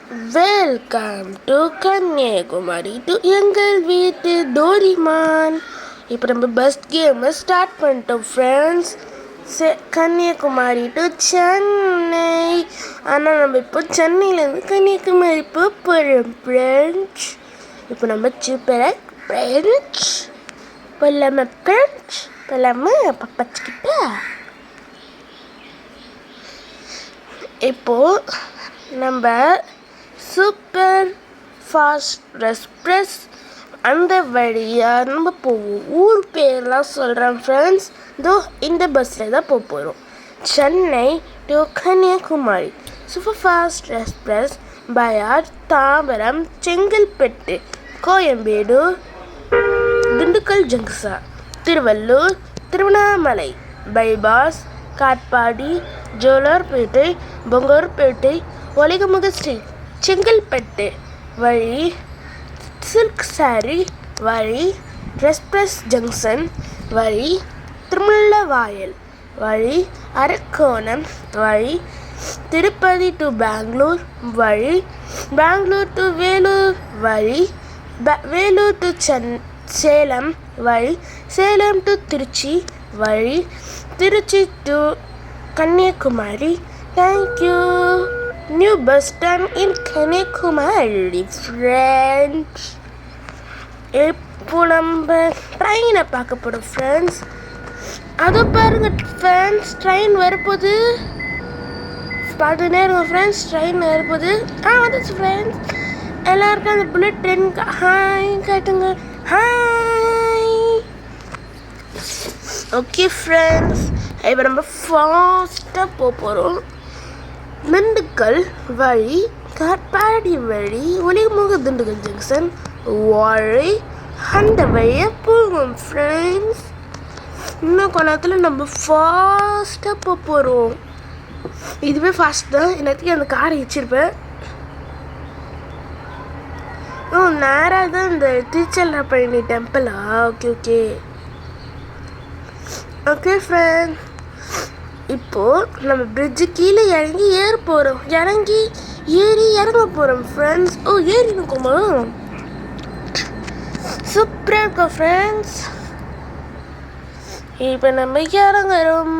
Welcome to Kanyakumari to எங்கள் வீட்டு Doraemon. இப்போ நம்ம பஸ் கேமை ஸ்டார்ட் பண்ணிட்டோம் ஃப்ரெண்ட்ஸ். கன்னியாகுமரி டு சென்னை. ஆனால் நம்ம இப்போ சென்னையிலேருந்து கன்னியாகுமரி போகிறோம் ஃப்ரெண்ட்ஸ். இப்போ நம்ம சூப்பராக ஃப்ரெண்ட்ஸ் போகலாமா ஃப்ரெண்ட்ஸ்? போகலாமா பப்பச்சுக்கிட்ட? இப்போது நம்ம சூப்பர் ஃபாஸ்ட் எக்ஸ்பிரஸ் அந்த வழியாக நம்ம போவோம். ஊர் பேர்லாம் சொல்கிறேன் ஃப்ரெண்ட்ஸ். இதோ இந்த பஸ்ஸில் தான் போகிறோம். Chennai to Kanyakumari super fast express பயார் தாம்பரம், செங்கல்பட்டு, கோயம்பேடு, திண்டுக்கல் ஜங்ஷன், திருவள்ளூர், திருவண்ணாமலை பைபாஸ், காட்பாடி, ஜோலார்பேட்டை, பொங்கூர்பேட்டை, ஒலிகமுக ஸ்ட்ரீட், செங்கல்பட்டு வழி, சில்க் சாரி வழி, எக்ஸ்பிரஸ் ஜங்ஷன் வழி, திருமுல்லவாயல் வழி, அரக்கோணம் வழி, திருப்பதி டு பெங்களூர் வழி, பெங்களூர் டு வேலூர் வழி, வேலூர் டு சேலம் வழி, சேலம் டு திருச்சி வழி, Trichy to Kanyakumari. Thank you. New bus stand in Kanyakumari friends. இப்போ நம்ம ட்ரெயினை பார்க்க போகிறோம் ஃப்ரெண்ட்ஸ். அதை பாருங்கள் ஃப்ரெண்ட்ஸ், ட்ரெயின் வரப்போகுது. பார்த்துனே இருங்க ஃப்ரெண்ட்ஸ், ட்ரெயின் வரப்போகுது. வந்துச்சு ஃப்ரெண்ட்ஸ். எல்லாருக்கும் அந்த புல்லட் ட்ரெயினுக்கு ஹாய் காட்டுங்க. ஹாய். ஓகே ஃப்ரெண்ட்ஸ், இப்போ நம்ம ஃபாஸ்ட்டாக போகிறோம். திண்டுக்கல் வழி, காட்பாடி வழி, ஒலிமுக திண்டுக்கல் ஜங்ஷன் வழி, அந்த வழியாக போவோம் ஃப்ரெண்ட்ஸ். இன்னும் கொஞ்ச நேரத்தில் நம்ம ஃபாஸ்ட்டாக போகிறோம். இதுவே ஃபாஸ்ட் தான். எல்லாத்தையும் அந்த காரை வச்சுருப்பேன். நேராக தான் இந்த திருச்செல்ராப்பழனி டெம்பிளா? Okay okay okay friends. இப்போது நம்ம பிரிட்ஜு கீழே இறங்கி ஏற போகிறோம். இறங்க போகிறோம் ஃப்ரெண்ட்ஸ். ஏறி இருக்குமா? சூப்பராக இருக்கும் ஃப்ரெண்ட்ஸ். இப்போ நம்ம இறங்குறோம்.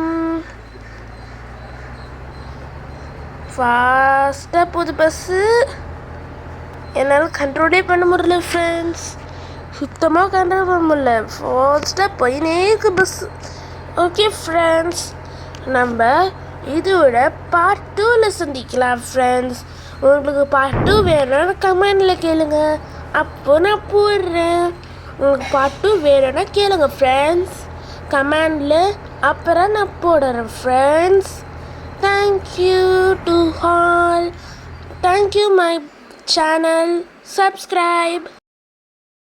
ஃபாஸ்ட்டாக போகுது பஸ்ஸு. என்னால் கண்ட்ரோலே பண்ண முடியல ஃப்ரெண்ட்ஸ். சுத்தமாக கண்ட்ரோல் பண்ண முடியல. ஃபாஸ்ட்டாக போயினே இருக்கு பஸ்ஸு. ஓகே ஃப்ரெண்ட்ஸ், நம்ம இதோட பார்ட் 2ல் சந்திக்கலாம் ஃப்ரெண்ட்ஸ். உங்களுக்கு பார்ட் 2 வேணும்னா கமெண்டில் கேளுங்க, அப்போ நான் போடுறேன். உங்களுக்கு பார்ட் 2 வேணும்னா கேளுங்க ஃப்ரெண்ட்ஸ் கமெண்டில், அப்புறம் நான் போடுறேன் friends. Thank you to all. Thank you my channel. Subscribe.